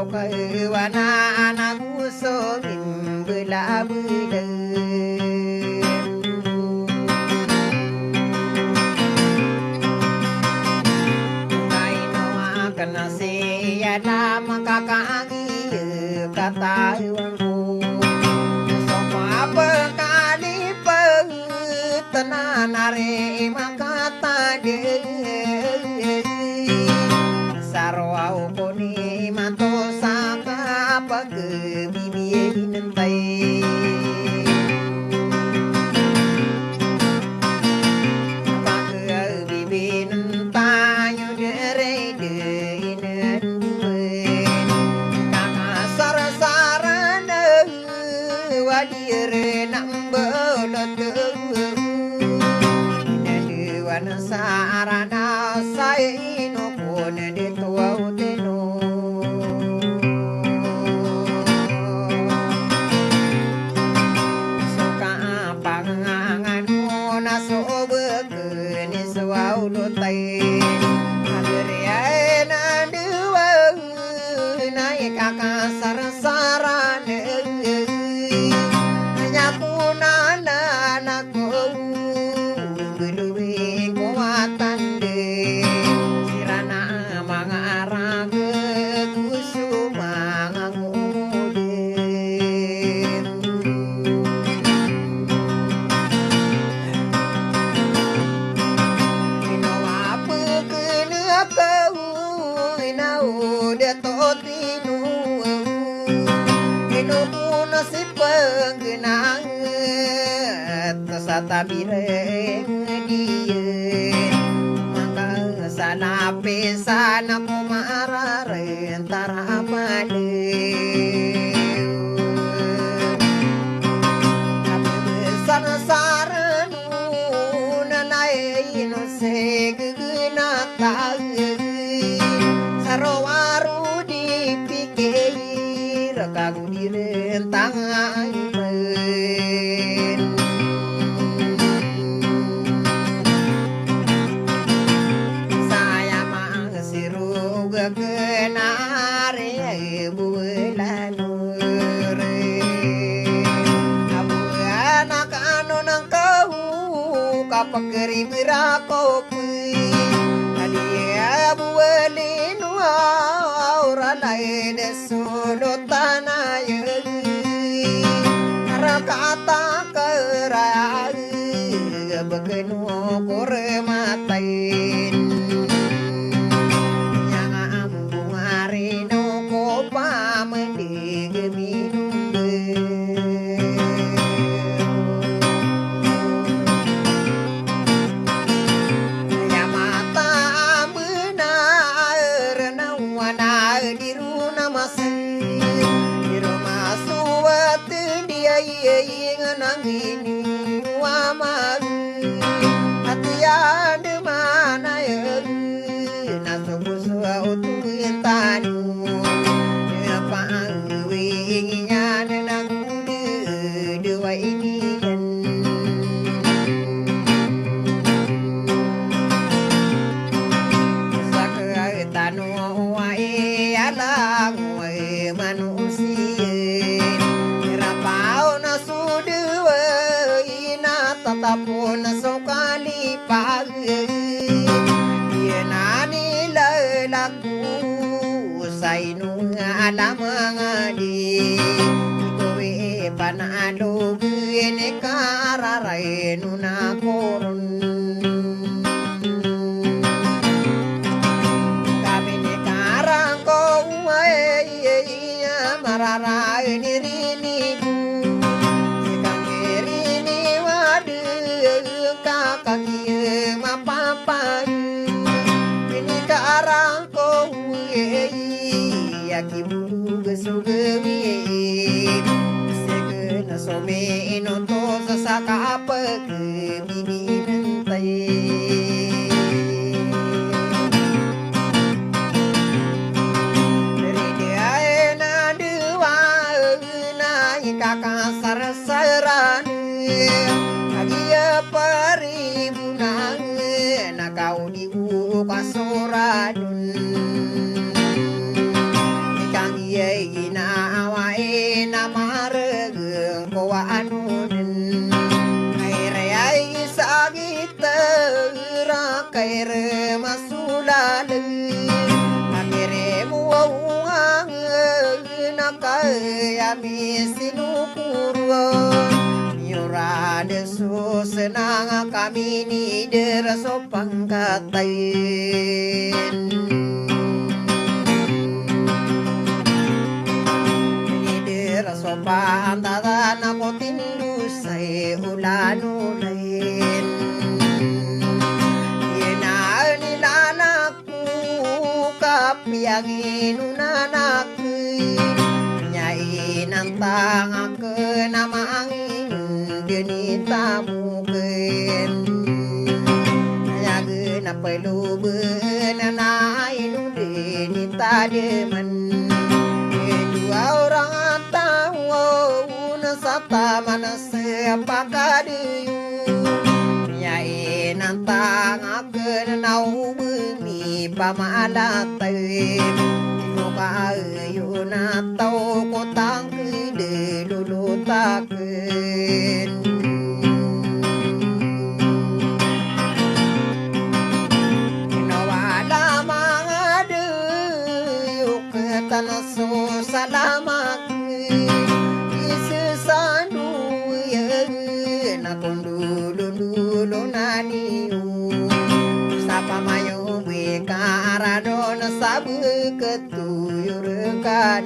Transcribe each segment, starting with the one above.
wana anakku songin bela-bela kaino akan siya makakagi kata iwanku sopa bekali penganare makata de sarwau koni manto saka pagbibiyin tay pagbibiyin tayo dere deinen duwen kakasar-saran wadire nambolot dewan sarana saino pun de tua uteno suka pangangan mona sobekeni swaulotai ageriana dewa naik kakasar sarane nyakunana anakku geluwe kuatan de sirana mangarang kusuma ngamude ino apa kena kau inau de totinu ino puna si penggenang tasatabireng dia maka sana pesana kumarare antara male tapi besar saranu nanai no segena tahu sarowaru dipikir kagu direntang kenare bulanur abu anak anu nang kau kapakeri birakopi adia buelinu aura lain sulutanaye rakata kerai bekenu korematain ini wama atu ya de mana ya naso buswa utu entanu apa winginya nang de wa ini sakra tanu wa ala manusia tatapun sokali pagi yenani lelaku sainu alamangadi kowe panalo ene kararai nuna korun kami ne karang ko marara ini kaki mapapa ini karang ko yaki bulu gesugewi segena some inoto sasaka apa ke bibi nentai dari dia na dua na kakasar sarane dia peribunang nakau di buka soradun kami sinukuruan Miura desu senang kami ni deraso pangkatain Ni deraso pantaran ako tindu say ulano lain Yenaan nilalakku kapiang inunanakku Nantang aku nama angin genita mungkin Ayaga na perlu benanai nude nita demen Dua orang tahu nasata mana siapa kadiu Nyai nantang aku nau bumi pamalatai Kayu na tau ko tangki de lulu takin Nawala mga de yuk tanaso salamak Isisandu ye na kondulu naniu Sapa mayo we karadon sabu ketuyurkan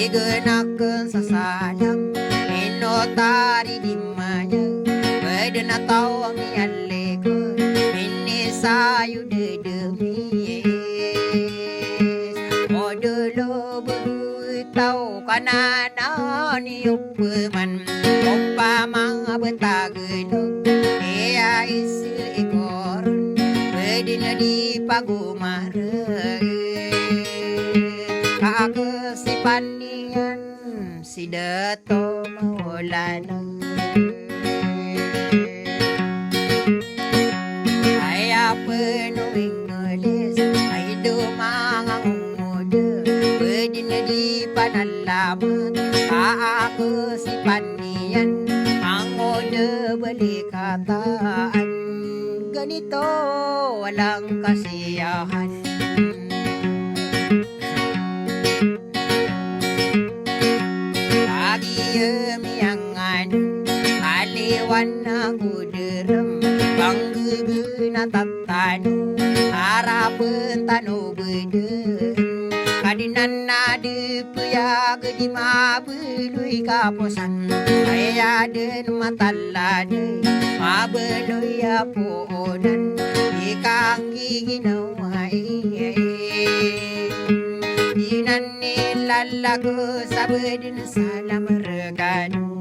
Bigenakeun sasadang inotari dimanya bedena tau mialeko ini sayu dedemies modelo beruit tau kanana niupuman Oppama betagenog Ea isi ikoron Bedina di pagumare Kakesipanian si Dato Maulana Ay penuhing nulis Ay dumangang muda Bedina di panalaman Kakesipanian Ang muda beli kataan Ganito walang kasiyahan Yemiangan Kaliwan aku derem Banggu na tatanu Harapan tanu beden Kadinan nade puyag di mabului kaposan Ayaden matalade Mabului aponan Ikang giginawai Dinani lalago sabedin salam reganu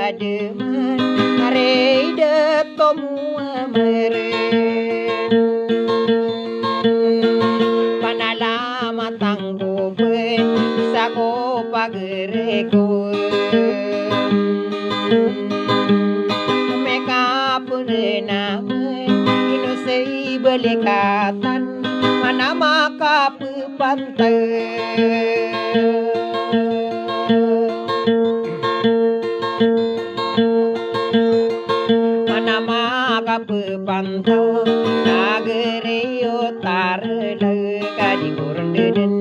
kademan arei de tomu amere belekatan mana maka pantai mana maka pantau nagere otar kadi kurnden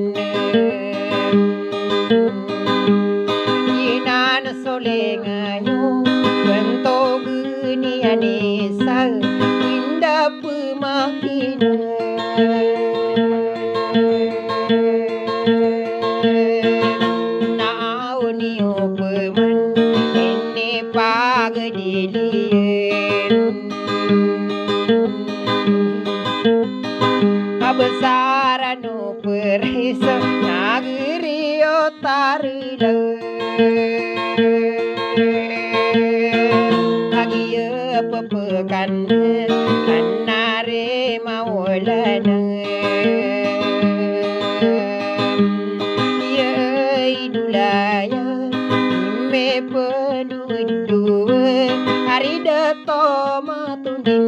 yinan solengayo bentog ni anisa indah pemakina naunio peman ini pagdilien abesaranu perisa nageri otarila agiye pepekan kanare maulana ye idulaya me penudu hari dato matunding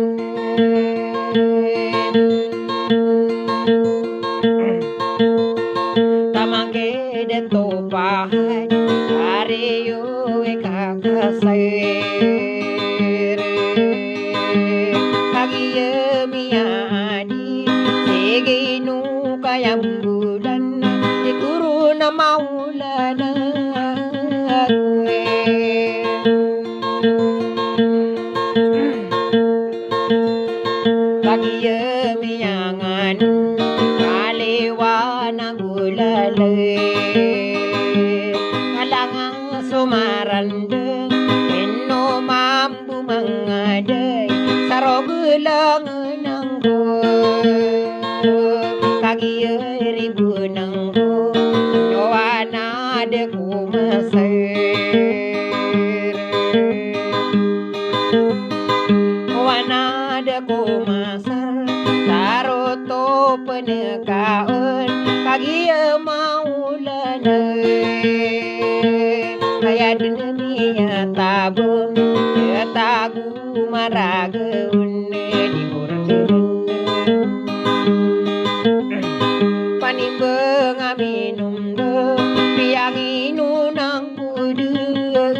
tamake dato pahat hariyo kakasir kagiye miadi seginu kayam bulan dikuruna maulana kagiye miangan kalewana gulale kalangang sumarande enno mampu mengadai sarogelang nanggo kagiye ribu nanggo nyowana de kumasir wana de kumasar taroto penekaun kagiye maulana kaya dunia tabung tagu maragaun di burung panimbang aminum do piang inunang kudun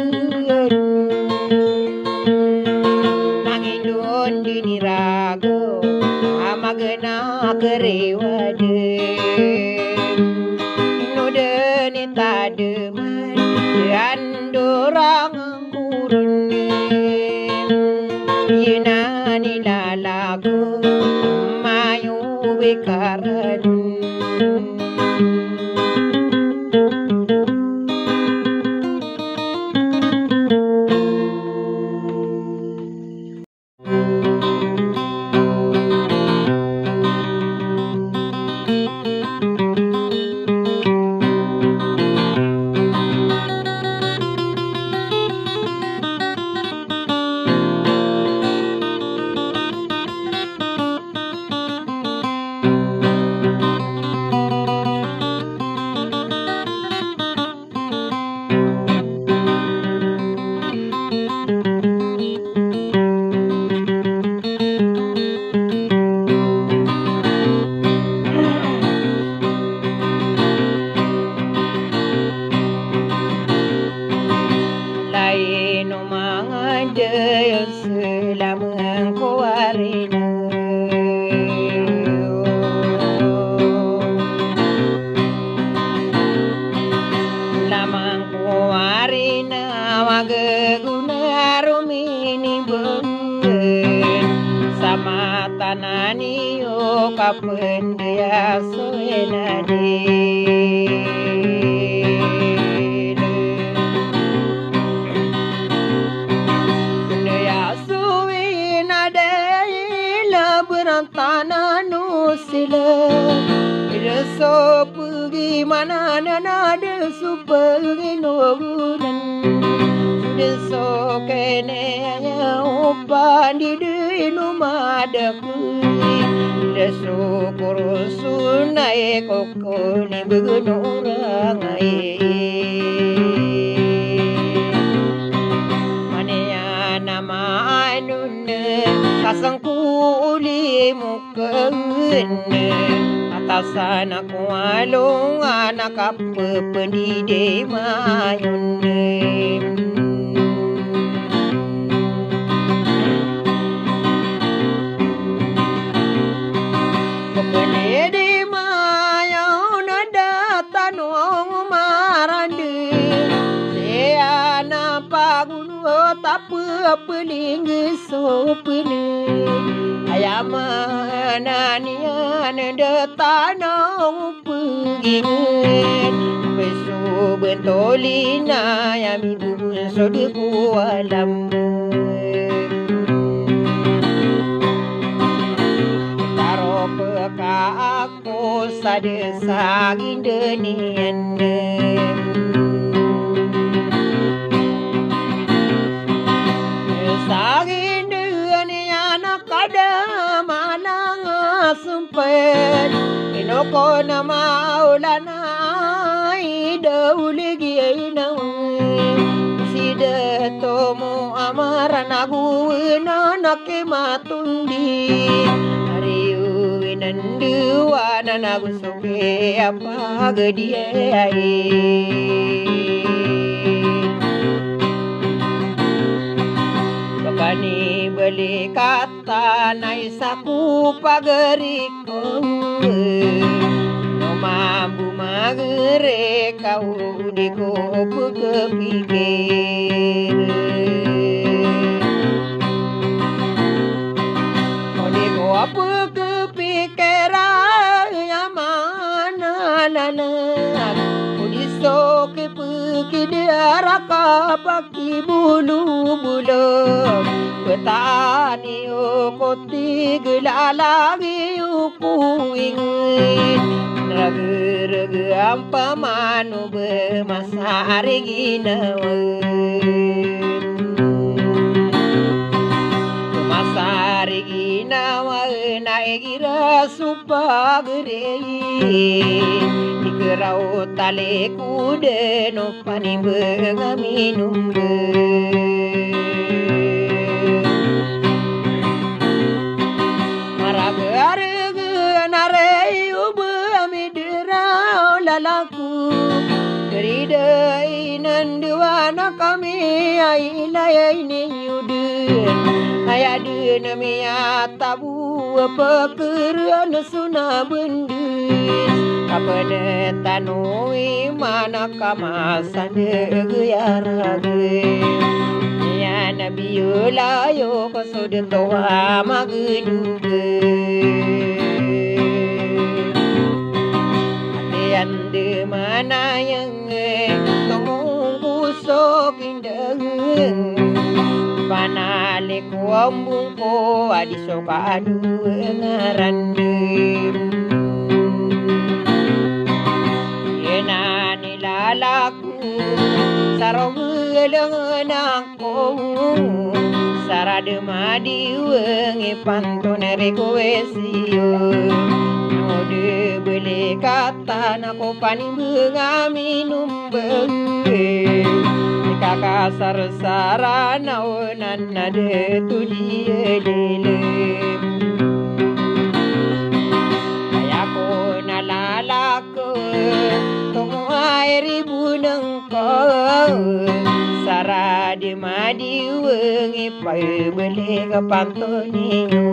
nangindun dinirago amagena kerewade nudeni tademan dan dorang kurun yenani lalago mayu bekaran kapendaya soenade pendaya soenade labrantana nusila reso pergi mana nada supagi nogulan deso kene upan di dinu madaku deso kurusunai kokoni begunurangai mania nama anune Pasangku uli mukeun atasan aku alung anak apa pendide mayun pendide mayun datang marande seana pagunu tapa peling sopene ayamananian detanau pegingin besu bentolina yami bubun sodeku alam taro peka aku sadesa gindenian sempet inoko na maulana idaulig ina sida tomo amarana guina nakematundi ariu inanduana nagusoke apa gediai Bakani beli kata naisaku pageriko no mampu magere kau diko kepikir diko apa kepikiran yang mana lanak Udiso ke pergi diaraka paki bulu-bulu Petani koti gelalagi uku ingin Raga-raga ampa manu bermasa reginawa Masa reginawa naigira supagere Dikerau tale kude no panimbenga minumbe Maraga-raga narayu beramidirau lalaku Keridai nanduana kami ailai ninyudun Ayadun miyatabu pekeran suna bendus Kapane tanui mana kamasan geyarage Ya nabi yulayo kosod toa mageduge Ande mana yang tunggu sok indah Panale ko ambung ko adisoka adu ngarande Yena nilalaku saroguleng nako sarade madi wengi pantone rekoesio Node beli kata nako panimbenga minum benge Kakak sar-sara naunan nade tulie lele Ayako nalalako Tongo airi bunengko Sara di madi wengi pai beli ke pantoninyo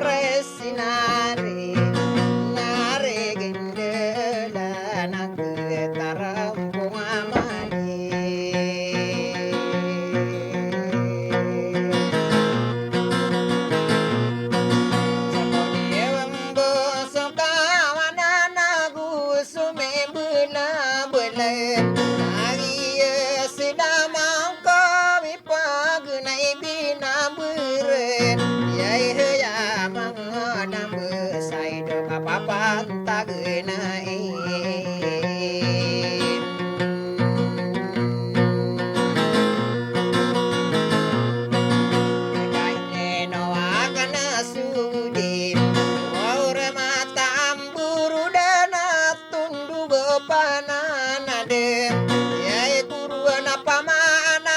resinare nare gendela nak tarampung amali sakoniewang boso kawanana gusume bela belen nagiye sidamang kami pagunai bina beren yai heya mangadam besai do kapapan tagenai no agana sudi ore matam buru dana tundu bepanana de yai kuruana pamana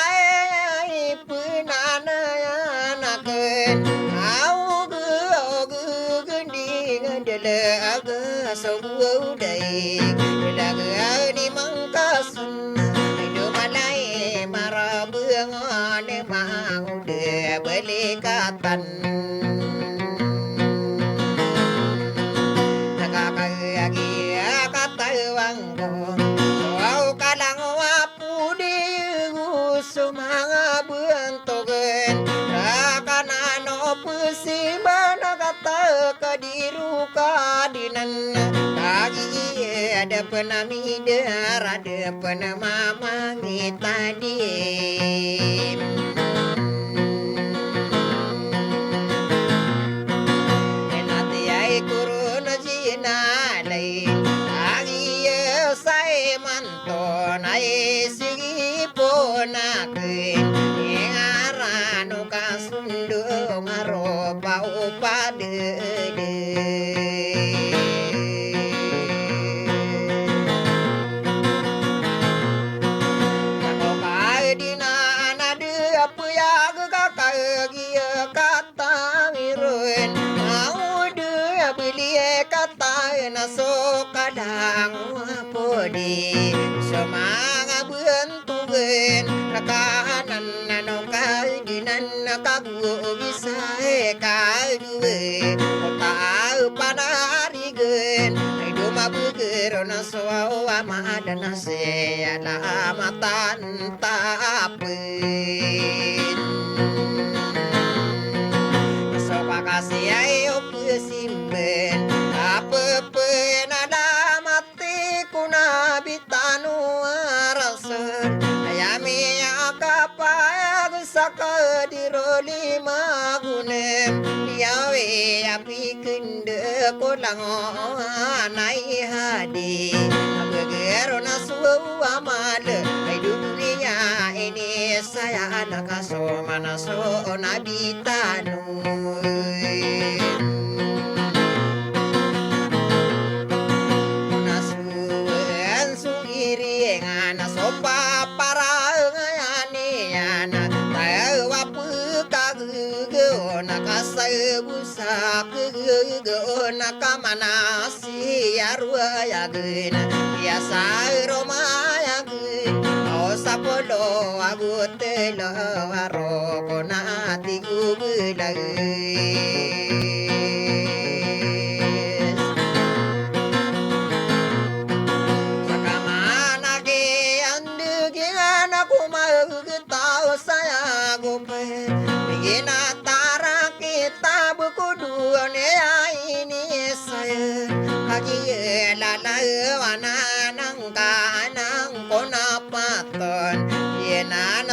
yai punana yanaken au gu gendi ngedele aga sawu dai laga ni mangkasun do malai marabeungane mau de belikatan nakakagi katawanggo au kadang wapu di sumanga bentogen rakanano pusibana kata kadiru kadinan kagi ada penami ada penamama tadi kurun jina lain agi sai manton ai sigi ponakeun ngarano kasundu ngaropa upade dina nade apa ya kakagi kata mirun beli kata naso kadang podi semanga bentugen rakanan nanoka dinan kagu bisa kaduwe kota panarigen hidup mabuger naso amadana se alamatan tapin so pakasih ayo pesimben apa penada mati kuna bitanu arasan ayami akapaya saka diroli magunem liawe api kende kolang anai hadi abegero nasu amal dunia ini saya anak so manaso nabitanu sopa para ngayani ana tawa pukagu na kasabusa kugu na kamana si arwa yaguna biasa roma yagun osapolo agutelo aroko na tigubulai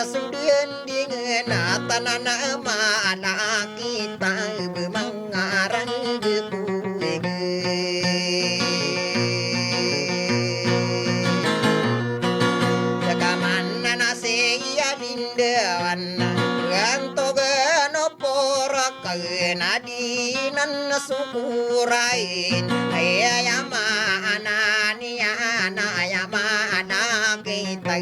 sudien dingin tanana mana kita bemangaran gebuege jagamana nase ya lindewan gantogen oporak nadinan sukurain ayama anania na ayama ana kita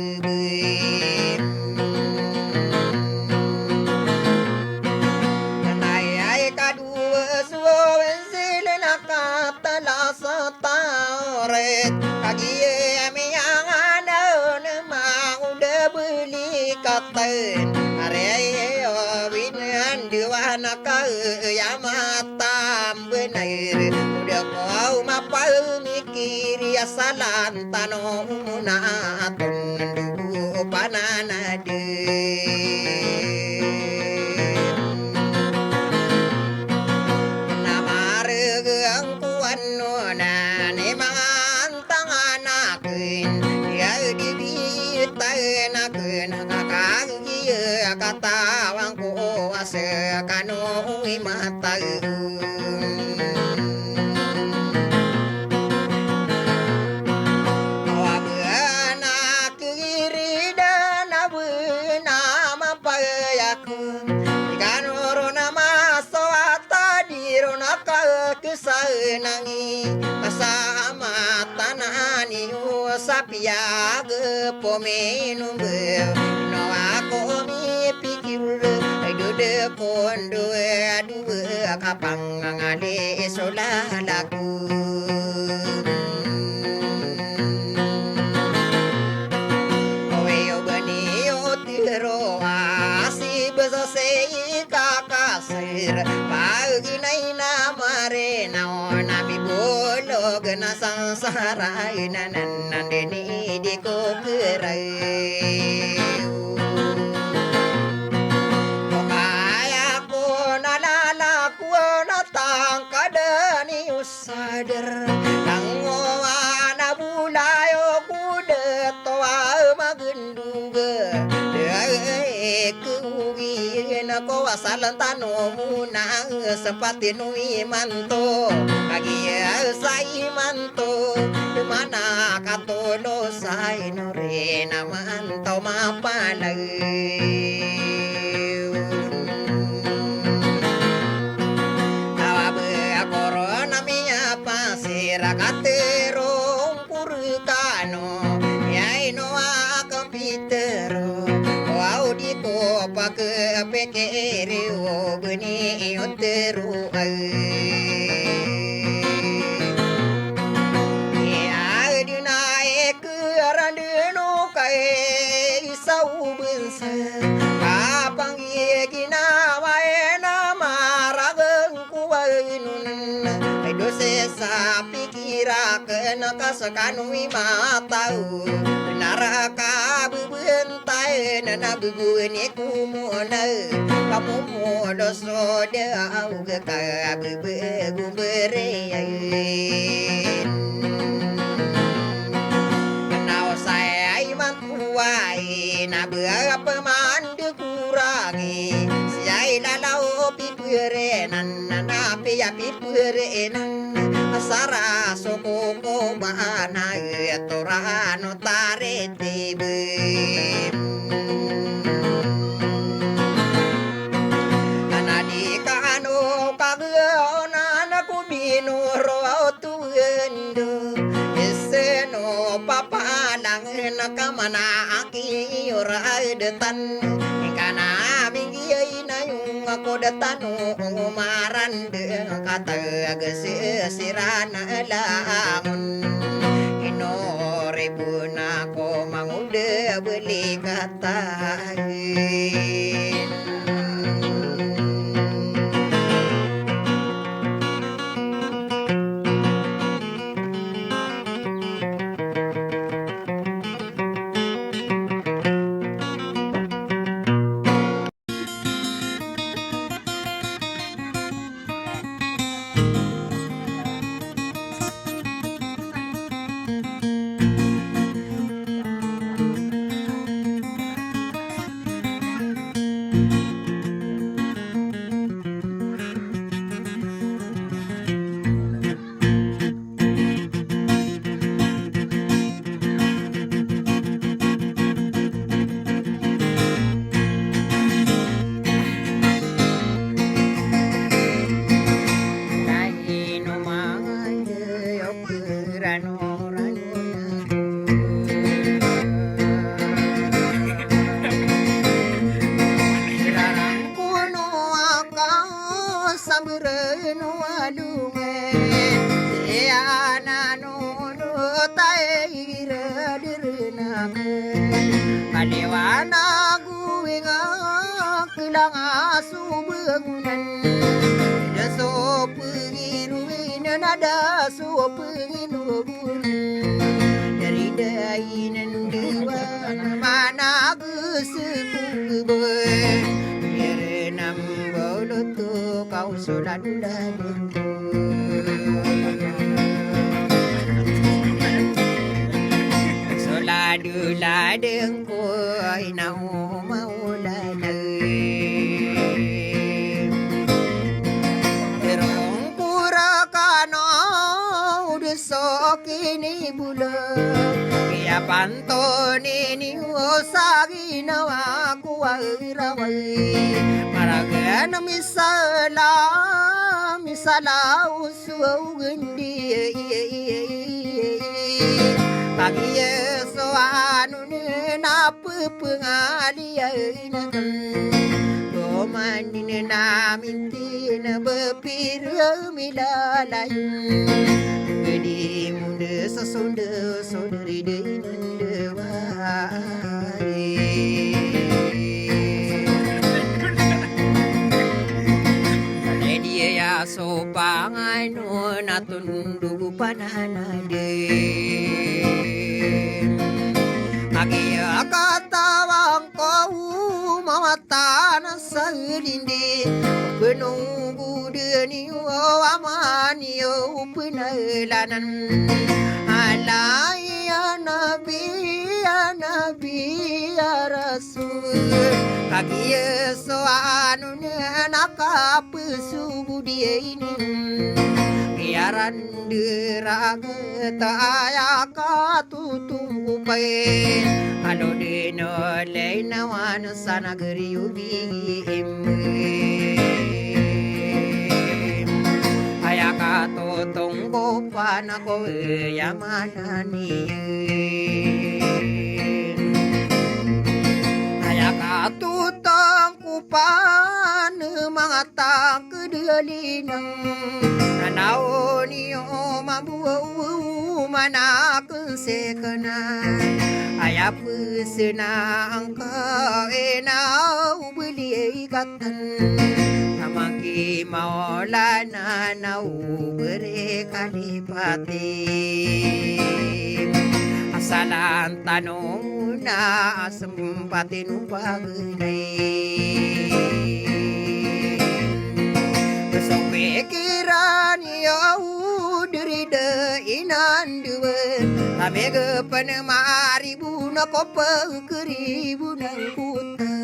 katen are winan diwana ka ya mata masalan tanong na tundu pananade namaregang kuano na ni mantang anakin ya dibitay na kinakakagiya katawang ko asa kanong imatay nangi kasama tanani sa piyag pomenum no ako mi pikir ay dude kondo adu kapangangale solalaku oyo bani otiro asi besosei kakasir pagi nai na mare na gana sangsara inanan deni di ko kerai kaya ko nalala ko natang kadani usader tangowa na bulayo kude toa magenduga de kugi na ko asalan tano muna sepati nui manto kagia sai manto mana katolo sai nore na manto mapalay awabe korona miya pasira katerong purkano yai no akampitero audito pak pekere o geni otero kapang ginawa na marageng kuwainun ay dose sa pikira ka nakasakanui matau naraka bubentay na nabubuan ikumuna kamu mo doso daw ka bubereyayin na berapa mandu kurangi siai lalau piperenan na pia piperenan asara soko ko bana torano tarete be anadi kano kagona na kumino ro tuendo eseno papalang nakamana aki ora detan kana bingiyai na yung ako datano umaran de kata gese sirana lamun inore puna ko mangude beli katain Kaliwana guwinga kilang asu bangunan Daso pengiruin nada so penginugun dainan dewan managusukubo yerenam bolutu kau soladuladenku soladuladenku inau maulana Sokini bulan Kaya pantoni ni osagi na waku wairawai Maragana misala usuau gendi Pagi yeso anu napu pengali Domani na minti na bepir milalayun Gedi muda sesonda saudari dengan dewai Dia ya sopangan na tundu pananade Agia katawang kau mawatana salindi Penunggu deniyo amaniyo penelanan Alai ya Nabi ya Rasul Kagia soanu nakapesu dia ini Biaran deraga taya katutung upai Halo dino leina wana sana geriubi Ayaka tutong kopan ako yamanani Ayaka tutong kupan mga takdelinang Nanaw niyo mabuo manakang sekanan Ayap senang kainaw beli katan Namaki maulana nau berkalipati Asalan tanong na sempatin upagnay Besok pikiran yau derida inanduan Kami gepan maribu na kopa keribu nang kuta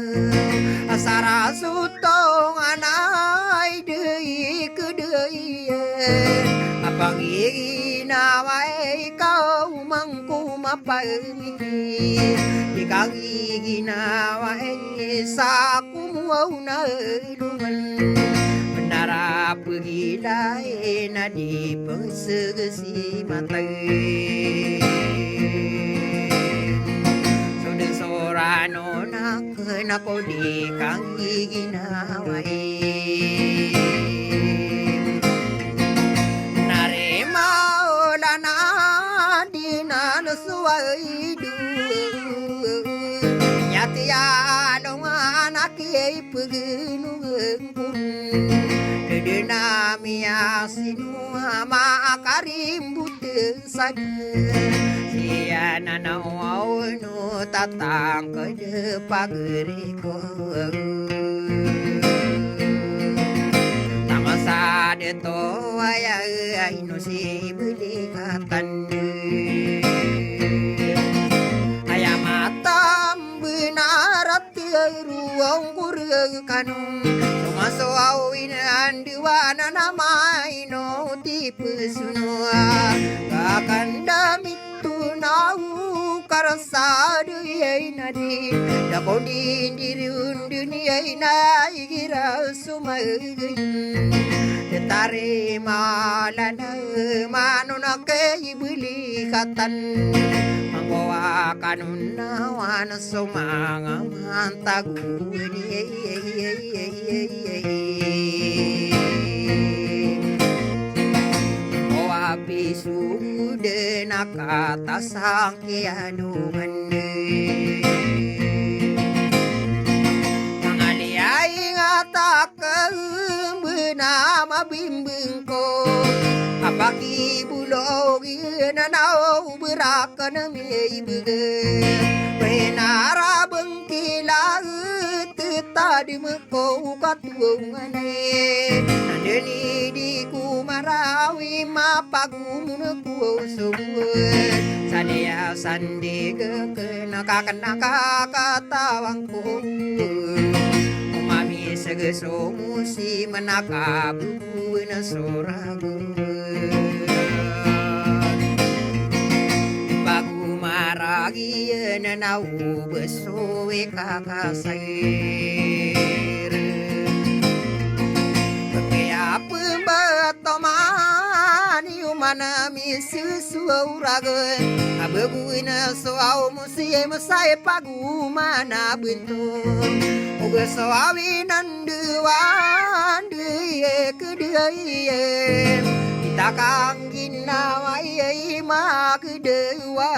Asara sutong anay dey kedaya Apang iginaway ikaw mangku mapamigil Ikaw iginaway sa kumuaw na ilungan Menara pagilay na di pagsagasi matay Sudeng sorano na kenako di kang iginaway Narima olana di nalusuay Nyati along anak ay paginungan Nami asinua maakarimbut saja Siya nanawaw no tatang kadepagiriko Tamasa dito ay no si belikatan Ayamatam benarat ruang kurkanong Maso awin andiwana namay no tipe sunua Kakanda mitu nau karasadu yay nadi Dako dindiri unduni yay na igira sumagin Tari malana manuna kay buli katan Manggawa kanunawan sumanga mantagu Bisude nakatasang kianuman Mangaliyay nga takang benama bimbing ko Apaki bulo gina nau berakana me Penara bengkila tadi meko katuangane Nandeni di kumarawi mapagumun ku subur Sadaya sandiga kena kakatawang ku Umami segeso musi menakabu na soragu Maragi na nau besoe kakasair Kaya pembatomani umana misusuauraga Abaguina soau musie masai pagumana bentun Oga soawi nanduan duye kedaiye Takang ginawai magedewa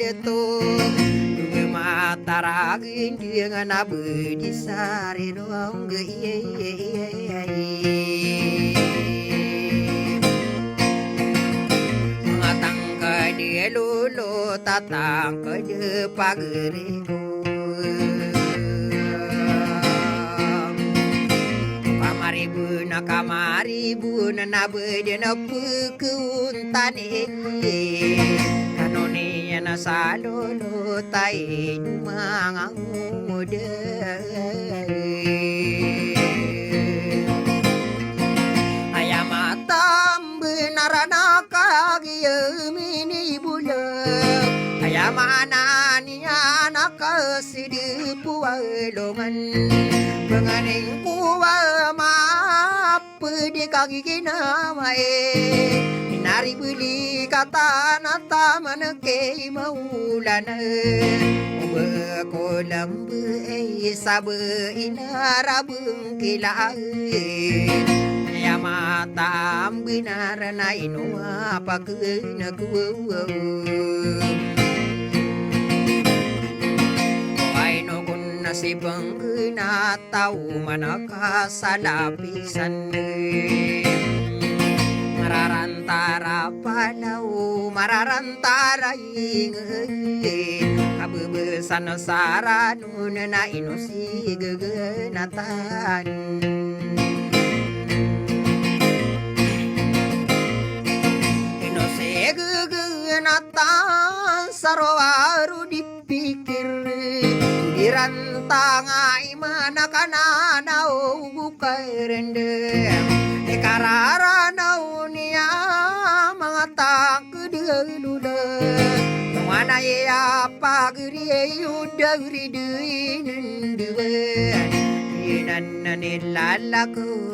detung Dunga mataragin dengan abu di sari doang Mengatang ke dia lulu tatang ke dia pageriku Kamaribu na nabedena pukuntane kanone na salolo tai mangangude ayamatam benarana kagiye mini bula ayamana ni anak sidipu alongan penganing kuwa Pedi kaki kina mae Nari beli kata nata manake maulana Ube kolam be sabe inara bengkila Ya mata ambinar na ino apa kena kuwa Si bangkena tahu manakah salapisan mararantara palau mararantara inge kabebesan saranun na inusi gegenatan inusi gegenatan sarwaru dipikir Dirantangai mana kana nau bukai rende Ekarara nau niya mangata kedulula Mana ya pagri yuda riduin duan Yinan nilalaku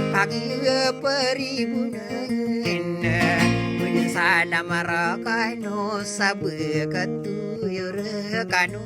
pagi peribunan Salam rakano sabe katuyur kanu